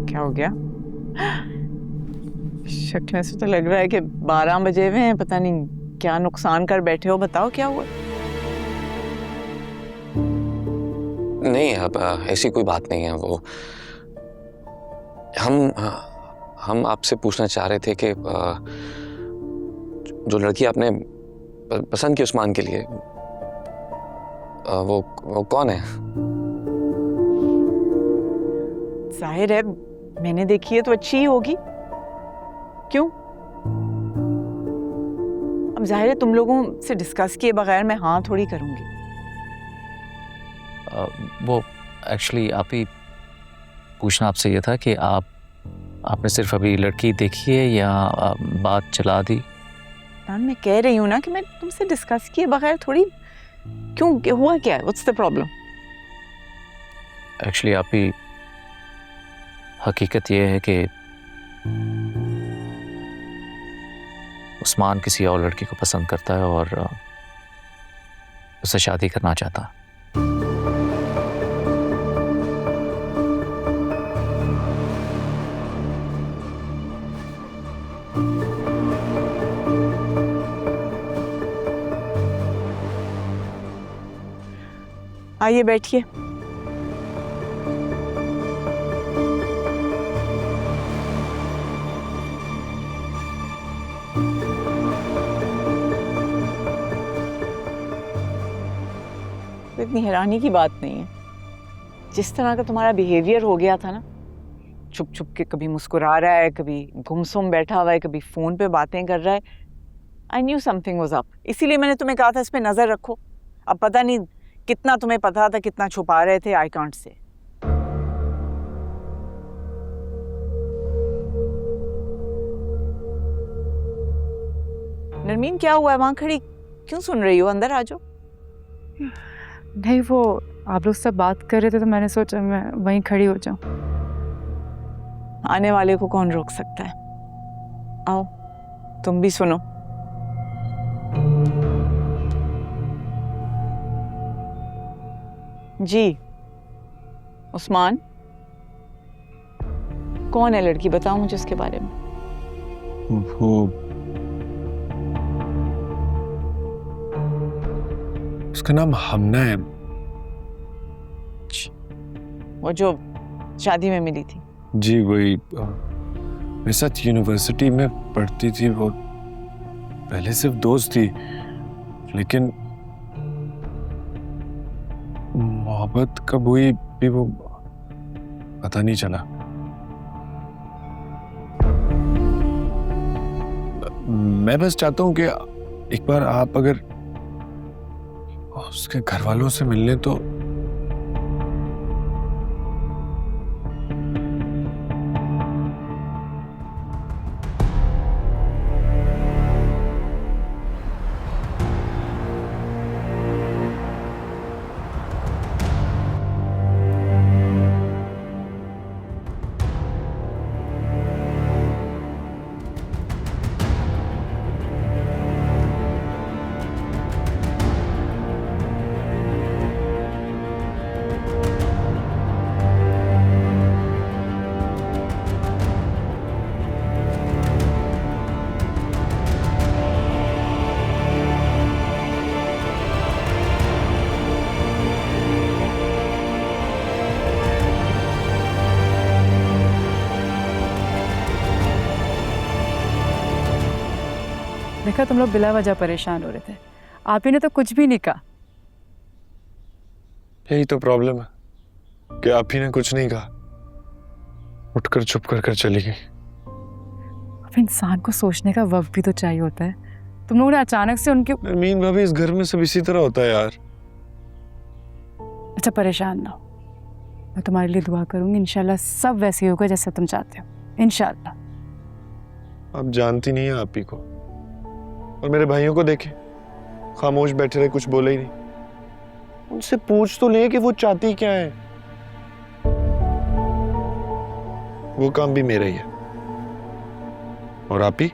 क्या हो गया? शक्ल से तो लग रहा है कि 12 बजे हुए हैं, पता नहीं क्या नुकसान कर बैठे हो। बताओ क्या हुआ? नहीं, अब ऐसी कोई बात नहीं है। वो हम आपसे पूछना चाह रहे थे कि जो लड़की आपने पसंद की उस्मान के लिए, वो कौन है? जाहिर है मैंने देखी है तो अच्छी ही होगी। क्यों? अब जाहिर है तुम लोगों से डिस्कस किए बगैर मैं हाँ थोड़ी करूंगी। वो एक्चुअली आप ही पूछना आपसे ये था कि आपने सिर्फ अभी लड़की देखी है या बात चला दी? मैं कह रही हूँ ना कि मैं तुमसे डिस्कस किए बगैर थोड़ी। क्यों, हुआ क्या है? What's the problem? एक्चुअली आप ही हकीकत ये है कि उस्मान किसी और लड़की को पसंद करता है और उससे शादी करना चाहता है। आइए बैठिए। तो इतनी हैरानी की बात नहीं है। जिस तरह का तुम्हारा बिहेवियर हो गया था ना, छुप छुप के कभी मुस्कुरा रहा है, कभी गुमसुम बैठा हुआ है, कभी फोन पे बातें कर रहा है। I knew something was up, इसीलिए मैंने तुम्हें कहा था इस पे नजर रखो। अब पता नहीं कितना तुम्हें पता था, कितना छुपा रहे थे, आई कांट से। नरमीन क्या हुआ है? वहां खड़ी क्यों सुन रही हो? अंदर आ जाओ। नहीं, वो आप लोग सब बात कर रहे थे तो मैंने सोचा मैं वहीं खड़ी हो जाऊं। आने वाले को कौन रोक सकता है? आओ तुम भी सुनो। जी उस्मान, कौन है लड़की? बताओ मुझे उसके बारे में। वो उसका नाम हमना है। वो जो शादी में मिली थी? जी वही, मेरे साथ यूनिवर्सिटी में पढ़ती थी। वो पहले सिर्फ दोस्त थी, लेकिन मोहब्बत कब हुई भी वो पता नहीं चला। मैं बस चाहता हूँ कि एक बार आप अगर उसके घर वालों से मिल लें तो। देखा, तुम लोग बिला वजह परेशान हो रहे थे, आप ही ने तो कुछ भी नहीं कहा। यही तो प्रॉब्लम है कि आप ही ने कुछ नहीं कहा, उठकर चुप कर कर चली गई। अब इंसान को सोचने का वक्त भी तो चाहिए होता है। तुम लोगों ने अचानक से उनके। नरमीन भाभी, इस घर में सब इसी तरह होता है यार। अच्छा परेशान ना हो, मैं तुम्हारे लिए दुआ करूंगी, इंशाल्लाह सब वैसे ही होगा जैसे तुम चाहते हो, इंशाल्लाह। आप जानती नहीं है आप ही को, और मेरे भाइयों को देखे खामोश बैठे रहे, कुछ बोले ही नहीं। उनसे पूछ तो ले कि वो चाहती क्या है। वो काम भी मेरा ही है। और आप ही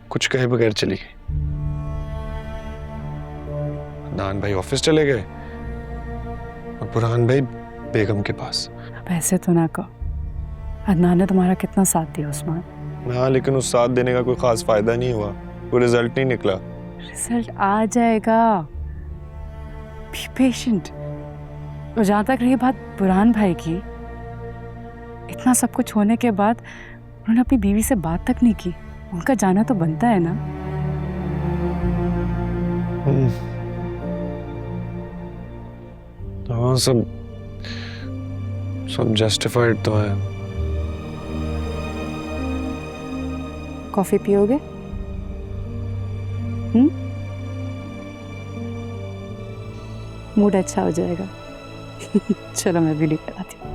कुछ कहे बगैर चली गई। अदनान भाई ऑफिस चले गए और बुरहान भाई बेगम के पास। पैसे तो ना कहो, अदनान ने तुम्हारा कितना साथ दिया उस्मान। हाँ, लेकिन उस साथ देने का कोई खास फायदा नहीं हुआ, कोई रिजल्ट नहीं निकला। रिजल्ट आ जाएगा, बी पेशेंट। और जहाँ तक रही बात बुरहान भाई की, इतना सब कुछ होने के बाद उन्होंने अपनी बीवी से बात तक नहीं की। उनका जाना तो बनता है ना। हाँ, सब जस्टिफाइड तो है। कॉफी पियोगे? मूड अच्छा हो जाएगा। चलो मैं भी लेकर आती हूँ।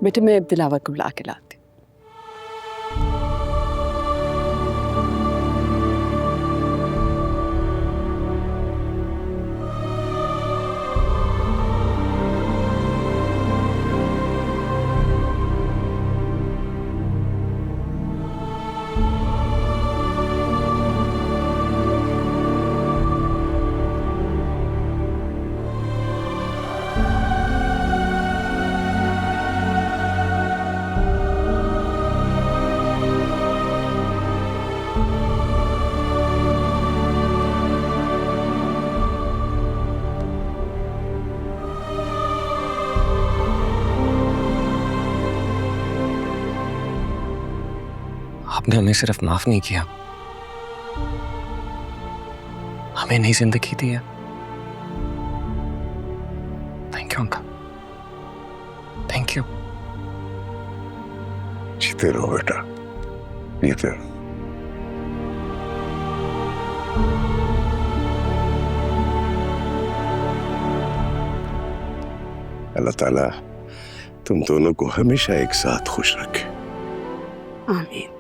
बेटे मैं दिलावर को बुला के लाती हूँ। आपने हमें सिर्फ माफ नहीं किया, हमें नई जिंदगी दी है। Thank you uncle, thank you. जीते रहो बेटा, जीते रहो। अल्लाह ताला तुम दोनों को हमेशा एक साथ खुश रखे। आमीन।